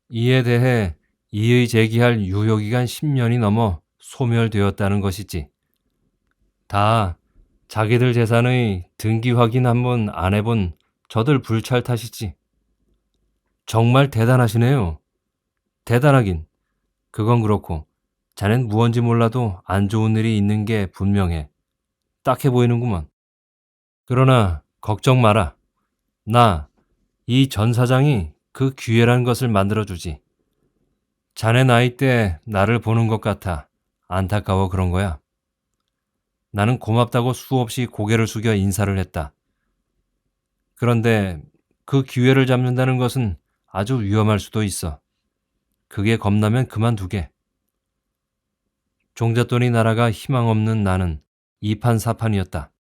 이에 대해 이의 제기할 유효기간 10년이 넘어 소멸되었다는 것이지. 다 자기들 재산의 등기 확인 한번 안 해본 저들 불찰 탓이지. 정말 대단하시네요. 대단하긴. 그건 그렇고 자넨 무언지 몰라도 안 좋은 일이 있는 게 분명해. 딱해 보이는구먼. 그러나 걱정 마라. 나, 이 전 사장이 그 기회란 것을 만들어주지. 자네 나이 때 나를 보는 것 같아 안타까워 그런 거야. 나는 고맙다고 수없이 고개를 숙여 인사를 했다. 그런데 그 기회를 잡는다는 것은 아주 위험할 수도 있어. 그게 겁나면 그만두게. 종잣돈이 날아가 희망 없는 나는 이판사판이었다.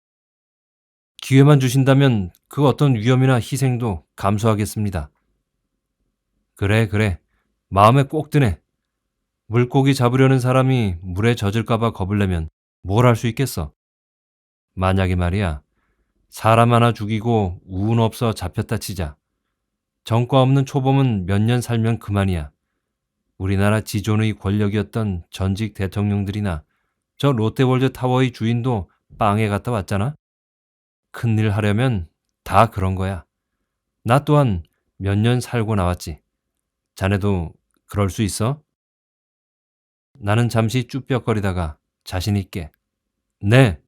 기회만 주신다면 그 어떤 위험이나 희생도 감수하겠습니다. 그래. 마음에 꼭 드네. 물고기 잡으려는 사람이 물에 젖을까봐 겁을 내면 뭘 할 수 있겠어. 만약에 말이야, 사람 하나 죽이고 운 없어 잡혔다 치자. 전과 없는 초범은 몇 년 살면 그만이야. 우리나라 지존의 권력이었던 전직 대통령들이나 저 롯데월드 타워의 주인도 빵에 갔다 왔잖아. 큰일 하려면 다 그런 거야. 나 또한 몇 년 살고 나왔지. 자네도 그럴 수 있어? 나는 잠시 쭈뼛거리다가 자신 있게 네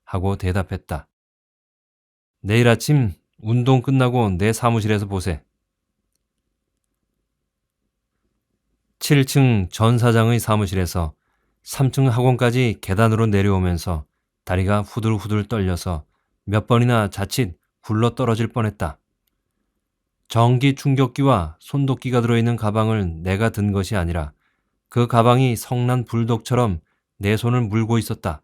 하고 대답했다. 내일 아침 운동 끝나고 내 사무실에서 보세. 7층 전 사장의 사무실에서 3층 학원까지 계단으로 내려오면서 다리가 후들후들 떨려서 몇 번이나 자칫 굴러 떨어질 뻔했다. 전기 충격기와 손도끼가 들어있는 가방을 내가 든 것이 아니라 그 가방이 성난 불독처럼 내 손을 물고 있었다.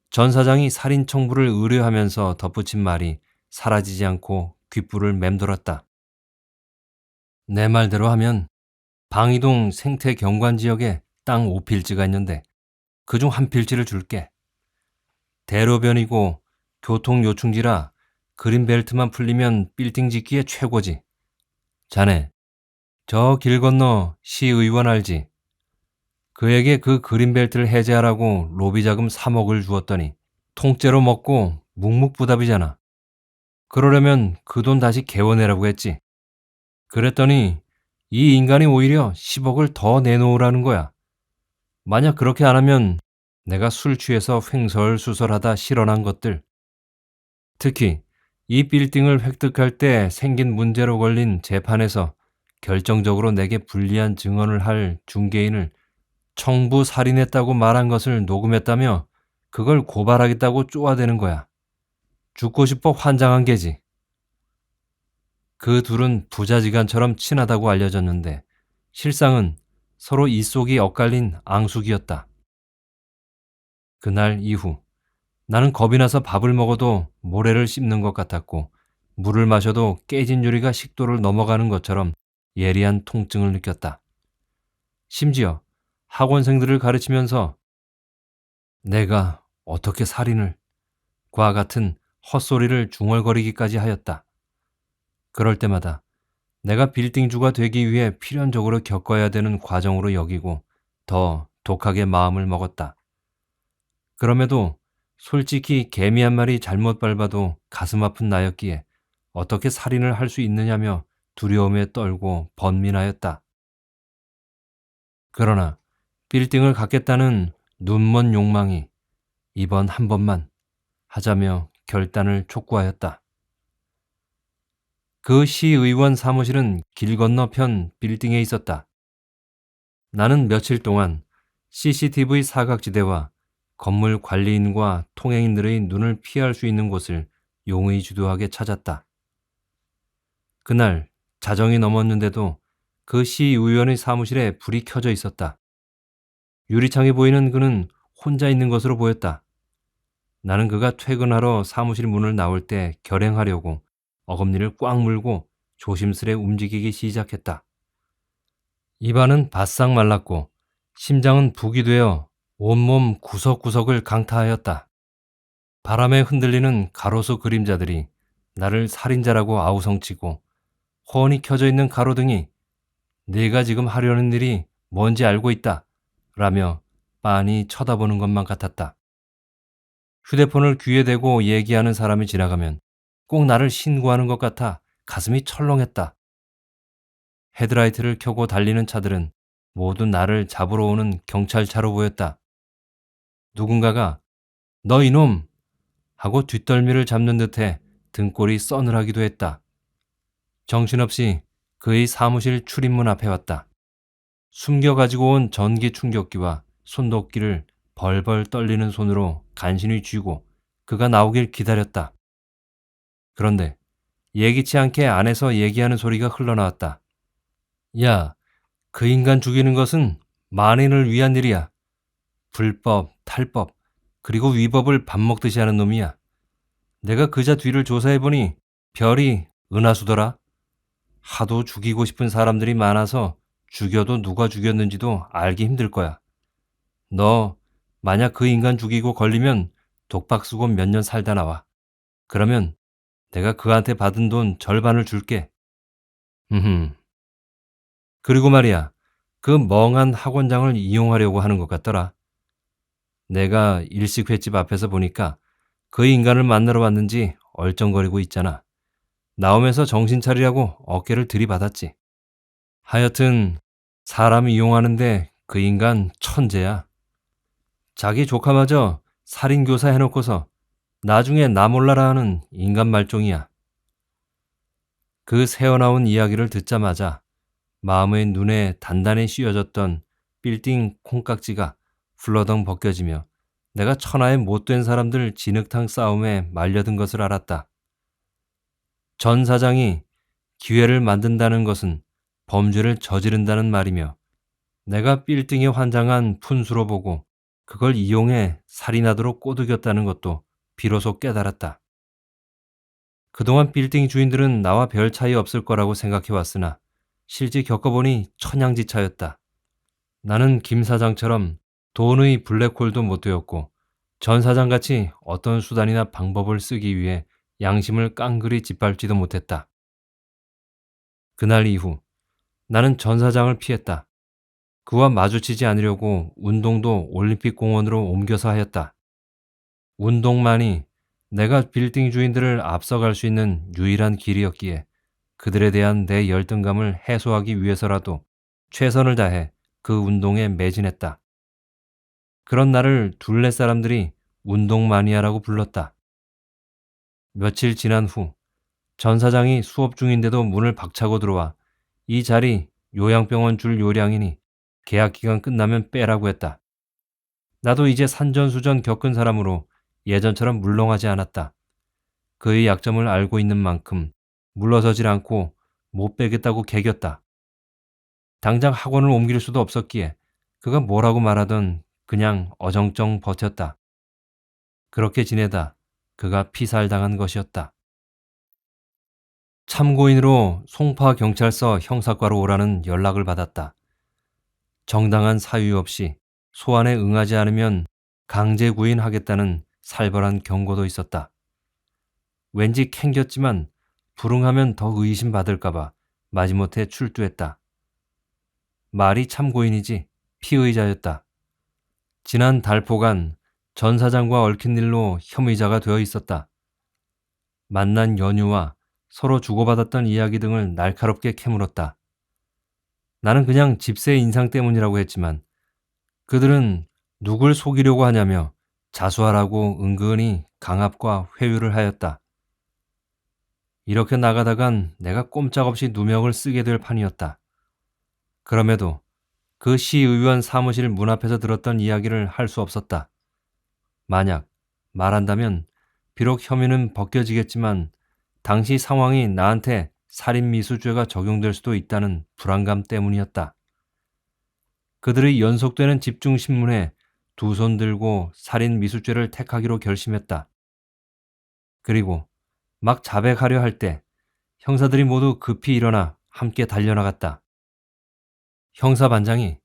전 사장이 살인 청부를 의뢰하면서 덧붙인 말이 사라지지 않고 귓불을 맴돌았다. 내 말대로 하면 방이동 생태경관지역에 땅 5필지가 있는데 그중 한 필지를 줄게. 대로변이고 교통요충지라 그린벨트만 풀리면 빌딩 짓기에 최고지. 자네, 저 길 건너 시의원 알지? 그에게 그 그린벨트를 해제하라고 로비 자금 3억을 주었더니 통째로 먹고 묵묵부답이잖아. 그러려면 그 돈 다시 개원해라고 했지. 그랬더니 이 인간이 오히려 10억을 더 내놓으라는 거야. 만약 그렇게 안 하면 내가 술 취해서 횡설수설하다 실언한 것들, 특히 이 빌딩을 획득할 때 생긴 문제로 걸린 재판에서 결정적으로 내게 불리한 증언을 할 중개인을 청부 살인했다고 말한 것을 녹음했다며 그걸 고발하겠다고 쪼아대는 거야. 죽고 싶어 환장한 게지. 그 둘은 부자지간처럼 친하다고 알려졌는데 실상은 서로 입속이 엇갈린 앙숙이었다. 그날 이후 나는 겁이 나서 밥을 먹어도 모래를 씹는 것 같았고 물을 마셔도 깨진 유리가 식도를 넘어가는 것처럼 예리한 통증을 느꼈다. 심지어 학원생들을 가르치면서 내가 어떻게 살인을 과 같은 헛소리를 중얼거리기까지 하였다. 그럴 때마다 내가 빌딩주가 되기 위해 필연적으로 겪어야 되는 과정으로 여기고 더 독하게 마음을 먹었다. 그럼에도 솔직히 개미 한 마리 잘못 밟아도 가슴 아픈 나였기에 어떻게 살인을 할 수 있느냐며 두려움에 떨고 번민하였다. 그러나 빌딩을 갖겠다는 눈먼 욕망이 이번 한 번만 하자며 결단을 촉구하였다. 그 시의원 사무실은 길 건너편 빌딩에 있었다. 나는 며칠 동안 CCTV 사각지대와 건물 관리인과 통행인들의 눈을 피할 수 있는 곳을 용의주도하게 찾았다. 그날 자정이 넘었는데도 그 시의원의 사무실에 불이 켜져 있었다. 유리창에 보이는 그는 혼자 있는 것으로 보였다. 나는 그가 퇴근하러 사무실 문을 나올 때 결행하려고 어금니를 꽉 물고 조심스레 움직이기 시작했다. 입안은 바싹 말랐고 심장은 북이 되어 온몸 구석구석을 강타하였다. 바람에 흔들리는 가로수 그림자들이 나를 살인자라고 아우성치고 훤히 켜져 있는 가로등이 네가 지금 하려는 일이 뭔지 알고 있다 라며 빤히 쳐다보는 것만 같았다. 휴대폰을 귀에 대고 얘기하는 사람이 지나가면 꼭 나를 신고하는 것 같아 가슴이 철렁했다. 헤드라이트를 켜고 달리는 차들은 모두 나를 잡으러 오는 경찰차로 보였다. 누군가가 너 이놈 하고 뒷덜미를 잡는 듯해 등골이 서늘하기도 했다. 정신없이 그의 사무실 출입문 앞에 왔다. 숨겨가지고 온 전기 충격기와 손도끼를 벌벌 떨리는 손으로 간신히 쥐고 그가 나오길 기다렸다. 그런데 예기치 않게 안에서 얘기하는 소리가 흘러나왔다. 야, 그 인간 죽이는 것은 만인을 위한 일이야. 불법, 탈법, 그리고 위법을 밥 먹듯이 하는 놈이야. 내가 그자 뒤를 조사해보니 별이 은하수더라. 하도 죽이고 싶은 사람들이 많아서 죽여도 누가 죽였는지도 알기 힘들 거야. 너 만약 그 인간 죽이고 걸리면 독박 쓰고 몇 년 살다 나와. 그러면 내가 그한테 받은 돈 절반을 줄게. 흠. 그리고 말이야, 그 멍한 학원장을 이용하려고 하는 것 같더라. 내가 일식 횟집 앞에서 보니까 그 인간을 만나러 왔는지 얼쩡거리고 있잖아. 나오면서 정신 차리라고 어깨를 들이받았지. 하여튼 사람 이용하는데 그 인간 천재야. 자기 조카마저 살인교사 해놓고서 나중에 나 몰라라 하는 인간 말종이야. 그 새어나온 이야기를 듣자마자 마음의 눈에 단단히 씌워졌던 빌딩 콩깍지가 훌러덩 벗겨지며 내가 천하의 못된 사람들 진흙탕 싸움에 말려든 것을 알았다. 전 사장이 기회를 만든다는 것은 범죄를 저지른다는 말이며 내가 빌딩에 환장한 푼수로 보고 그걸 이용해 살인하도록 꼬드겼다는 것도 비로소 깨달았다. 그동안 빌딩 주인들은 나와 별 차이 없을 거라고 생각해왔으나 실제 겪어보니 천양지차였다. 나는 김 사장처럼 돈의 블랙홀도 못 되었고 전 사장같이 어떤 수단이나 방법을 쓰기 위해 양심을 깡그리 짓밟지도 못했다. 그날 이후 나는 전 사장을 피했다. 그와 마주치지 않으려고 운동도 올림픽 공원으로 옮겨서 하였다. 운동만이 내가 빌딩 주인들을 앞서갈 수 있는 유일한 길이었기에 그들에 대한 내 열등감을 해소하기 위해서라도 최선을 다해 그 운동에 매진했다. 그런 나를 둘레 사람들이 운동 마니아라고 불렀다. 며칠 지난 후 전 사장이 수업 중인데도 문을 박차고 들어와 이 자리 요양병원 줄 요량이니 계약 기간 끝나면 빼라고 했다. 나도 이제 산전수전 겪은 사람으로 예전처럼 물렁하지 않았다. 그의 약점을 알고 있는 만큼 물러서질 않고 못 빼겠다고 개겼다. 당장 학원을 옮길 수도 없었기에 그가 뭐라고 말하던 그냥 어정쩡 버텼다. 그렇게 지내다 그가 피살당한 것이었다. 참고인으로 송파경찰서 형사과로 오라는 연락을 받았다. 정당한 사유 없이 소환에 응하지 않으면 강제 구인하겠다는 살벌한 경고도 있었다. 왠지 캥겼지만 불응하면 더 의심받을까봐 마지못해 출두했다. 말이 참고인이지 피의자였다. 지난 달포간 전 사장과 얽힌 일로 혐의자가 되어 있었다. 만난 연유와 서로 주고받았던 이야기 등을 날카롭게 캐물었다. 나는 그냥 집세 인상 때문이라고 했지만 그들은 누굴 속이려고 하냐며 자수하라고 은근히 강압과 회유를 하였다. 이렇게 나가다간 내가 꼼짝없이 누명을 쓰게 될 판이었다. 그럼에도 그 시의원 사무실 문 앞에서 들었던 이야기를 할 수 없었다. 만약 말한다면 비록 혐의는 벗겨지겠지만 당시 상황이 나한테 살인미수죄가 적용될 수도 있다는 불안감 때문이었다. 그들의 연속되는 집중신문에 두 손 들고 살인미수죄를 택하기로 결심했다. 그리고 막 자백하려 할 때 형사들이 모두 급히 일어나 함께 달려나갔다. 형사반장이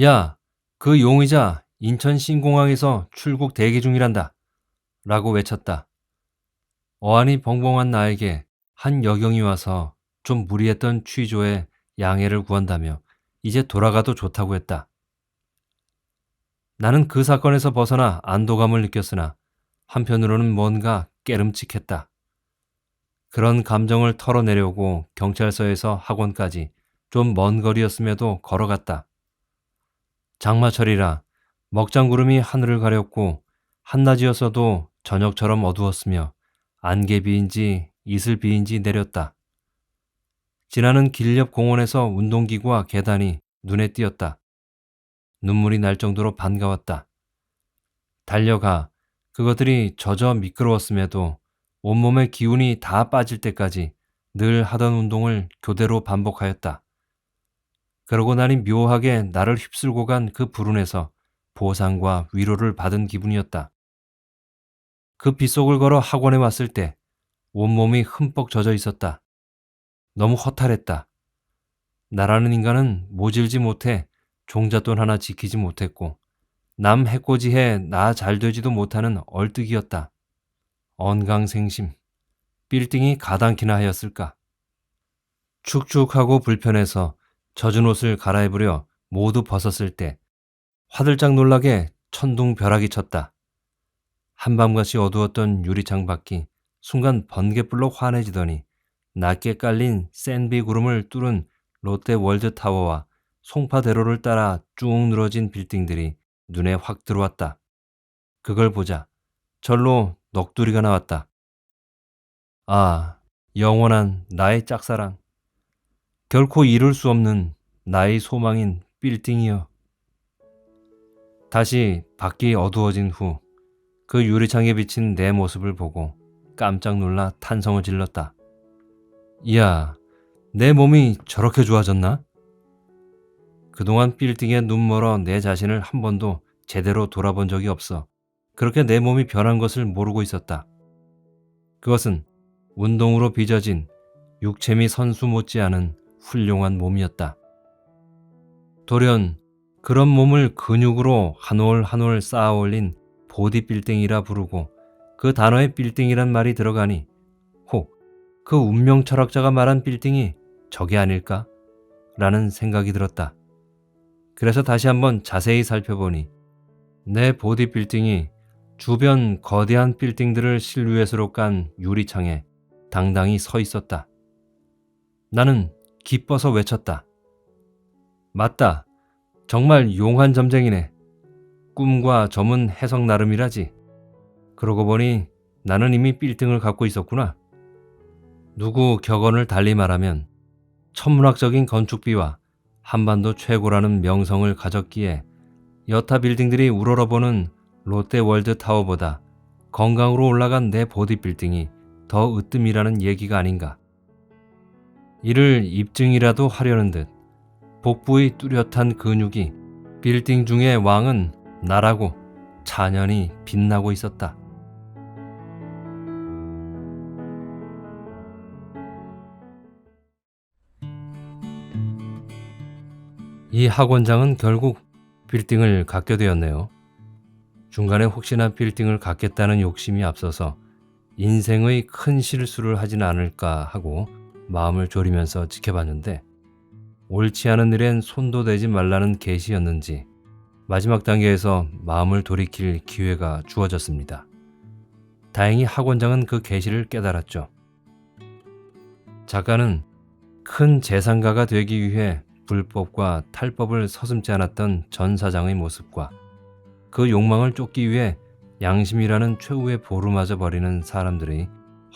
야, 그 용의자 인천 신공항에서 출국 대기 중이란다 라고 외쳤다. 어안이 벙벙한 나에게 한 여경이 와서 좀 무리했던 취조에 양해를 구한다며 이제 돌아가도 좋다고 했다. 나는 그 사건에서 벗어나 안도감을 느꼈으나 한편으로는 뭔가 깨름칙했다. 그런 감정을 털어내려고 경찰서에서 학원까지 좀 먼 거리였음에도 걸어갔다. 장마철이라 먹장구름이 하늘을 가렸고 한낮이었어도 저녁처럼 어두웠으며 안개비인지 이슬비인지 내렸다. 지나는 길 옆 공원에서 운동기구와 계단이 눈에 띄었다. 눈물이 날 정도로 반가웠다. 달려가 그것들이 젖어 미끄러웠음에도 온몸의 기운이 다 빠질 때까지 늘 하던 운동을 교대로 반복하였다. 그러고 나니 묘하게 나를 휩쓸고 간 그 불운에서 보상과 위로를 받은 기분이었다. 그 빗속을 걸어 학원에 왔을 때 온몸이 흠뻑 젖어 있었다. 너무 허탈했다. 나라는 인간은 모질지 못해 종잣돈 하나 지키지 못했고 남 해코지해 나 잘되지도 못하는 얼뜨기였다. 언강생심, 빌딩이 가당키나 하였을까. 축축하고 불편해서 젖은 옷을 갈아입으려 모두 벗었을 때 화들짝 놀라게 천둥벼락이 쳤다. 한밤같이 어두웠던 유리창 밖이 순간 번개불로 환해지더니 낮게 깔린 샌비 구름을 뚫은 롯데 월드타워와 송파대로를 따라 쭉 늘어진 빌딩들이 눈에 확 들어왔다. 그걸 보자 절로 넋두리가 나왔다. 아, 영원한 나의 짝사랑. 결코 이룰 수 없는 나의 소망인 빌딩이여. 다시 밖이 어두워진 후 그 유리창에 비친 내 모습을 보고 깜짝 놀라 탄성을 질렀다. 이야, 내 몸이 저렇게 좋아졌나? 그동안 빌딩에 눈멀어 내 자신을 한 번도 제대로 돌아본 적이 없어 그렇게 내 몸이 변한 것을 모르고 있었다. 그것은 운동으로 빚어진 육체미 선수 못지않은 훌륭한 몸이었다. 돌연 그런 몸을 근육으로 한 올 한 올 쌓아 올린 보디빌딩이라 부르고 그 단어에 빌딩이란 말이 들어가니 혹 그 운명 철학자가 말한 빌딩이 저게 아닐까? 라는 생각이 들었다. 그래서 다시 한번 자세히 살펴보니 내 보디빌딩이 주변 거대한 빌딩들을 실루엣으로 깐 유리창에 당당히 서 있었다. 나는 기뻐서 외쳤다. 맞다. 정말 용한 점쟁이네. 꿈과 점은 해석 나름이라지. 그러고 보니 나는 이미 빌딩을 갖고 있었구나. 누구 격언을 달리 말하면 천문학적인 건축비와 한반도 최고라는 명성을 가졌기에 여타 빌딩들이 우러러보는 롯데월드타워보다 건강으로 올라간 내 보디빌딩이 더 으뜸이라는 얘기가 아닌가. 이를 입증이라도 하려는 듯 복부의 뚜렷한 근육이 빌딩 중의 왕은 나라고 찬연히 빛나고 있었다. 이 학원장은 결국 빌딩을 갖게 되었네요. 중간에 혹시나 빌딩을 갖겠다는 욕심이 앞서서 인생의 큰 실수를 하진 않을까 하고 마음을 졸이면서 지켜봤는데 옳지 않은 일엔 손도 대지 말라는 계시였는지 마지막 단계에서 마음을 돌이킬 기회가 주어졌습니다. 다행히 학원장은 그 계시를 깨달았죠. 작가는 큰 재산가가 되기 위해 불법과 탈법을 서슴지 않았던 전 사장의 모습과 그 욕망을 쫓기 위해 양심이라는 최후의 보루마저 버리는 사람들의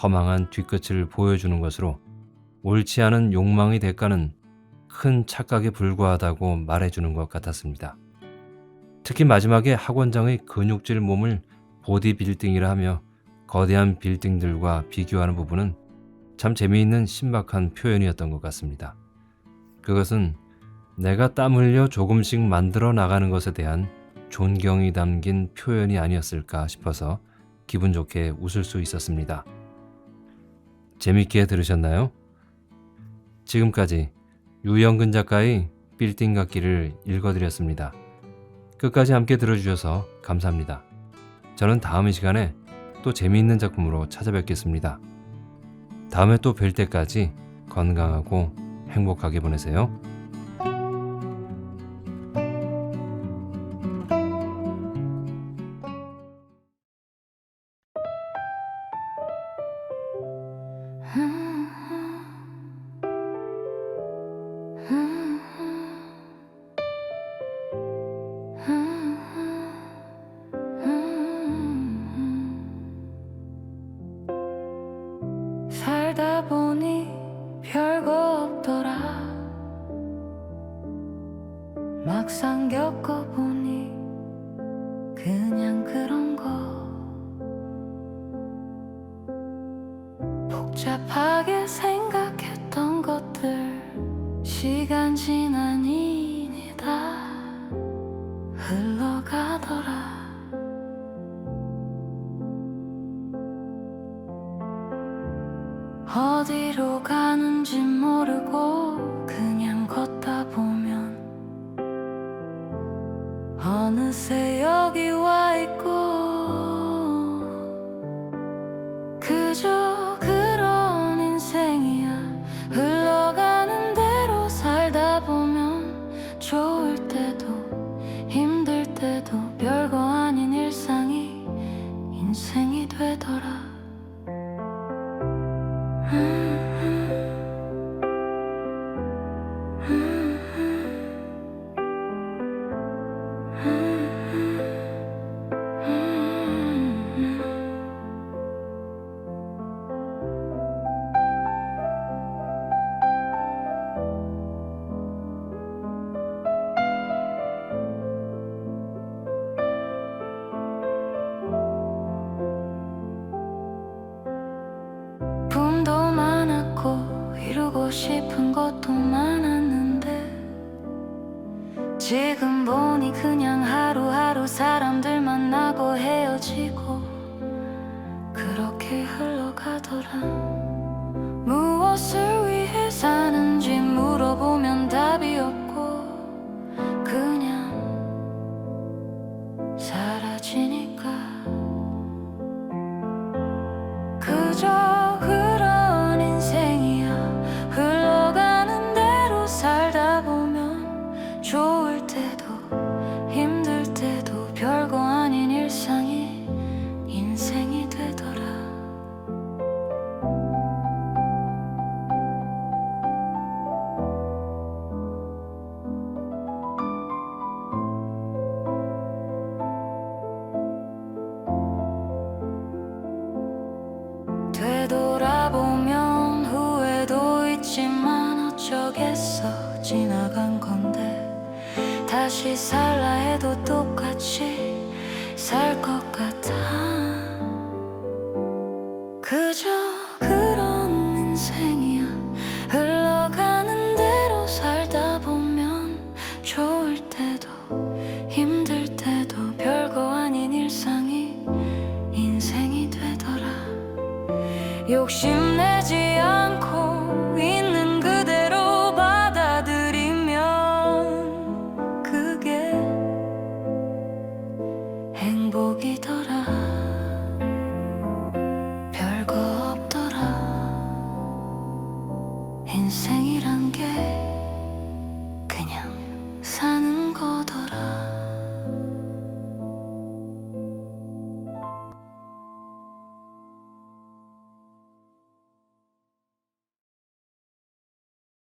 허망한 뒤끝을 보여주는 것으로 옳지 않은 욕망의 대가는 큰 착각에 불과하다고 말해주는 것 같았습니다. 특히 마지막에 학원장의 근육질 몸을 보디빌딩이라 하며 거대한 빌딩들과 비교하는 부분은 참 재미있는 신박한 표현이었던 것 같습니다. 그것은 내가 땀 흘려 조금씩 만들어 나가는 것에 대한 존경이 담긴 표현이 아니었을까 싶어서 기분 좋게 웃을 수 있었습니다. 재밌게 들으셨나요? 지금까지 유영근 작가의 빌딩 갖기를 읽어드렸습니다. 끝까지 함께 들어주셔서 감사합니다. 저는 다음 이 시간에 또 재미있는 작품으로 찾아뵙겠습니다. 다음에 또 뵐 때까지 건강하고 행복하게 보내세요. 살다 보니 별거 없더라. 막상 겪어보니 그냥 그런 거. 복잡하게 생각했던 것들 시간 지나니 다 흘러가더라. 어디로 가는 사는지 모르고 그냥 걷다 보면 어느새 여기 와 있고 그저 그런 인생이야. 흘러가는 대로 살다 보면 좋을 때도 힘들 때도 별거 아닌 일상이 인생이 되더라. 꿈도 많았고 이루고 싶은 것도 많았는데 지금 보니 그냥 하루하루 사람들 만나고 헤어지고 그렇게 흘러가더라. 무엇을 위해 사는지 물어보면 답이 없고 그냥 사라지니까 그저 그런 인생이야. 흘러가는 대로 살다 보면 좋을 때도 힘들 때도 별거 아닌 일상이 인생이 되더라. 되돌아보면 후회도 있지만 어쩌겠어. 지나간 건데 다시 살라 해도 똑같이 살 것 같아. 그저 그런 인생이야. 흘러가는 대로 살다 보면 좋을 때도 힘들 때도 별거 아닌 일상이 인생이 되더라. 욕심내지 않고 있는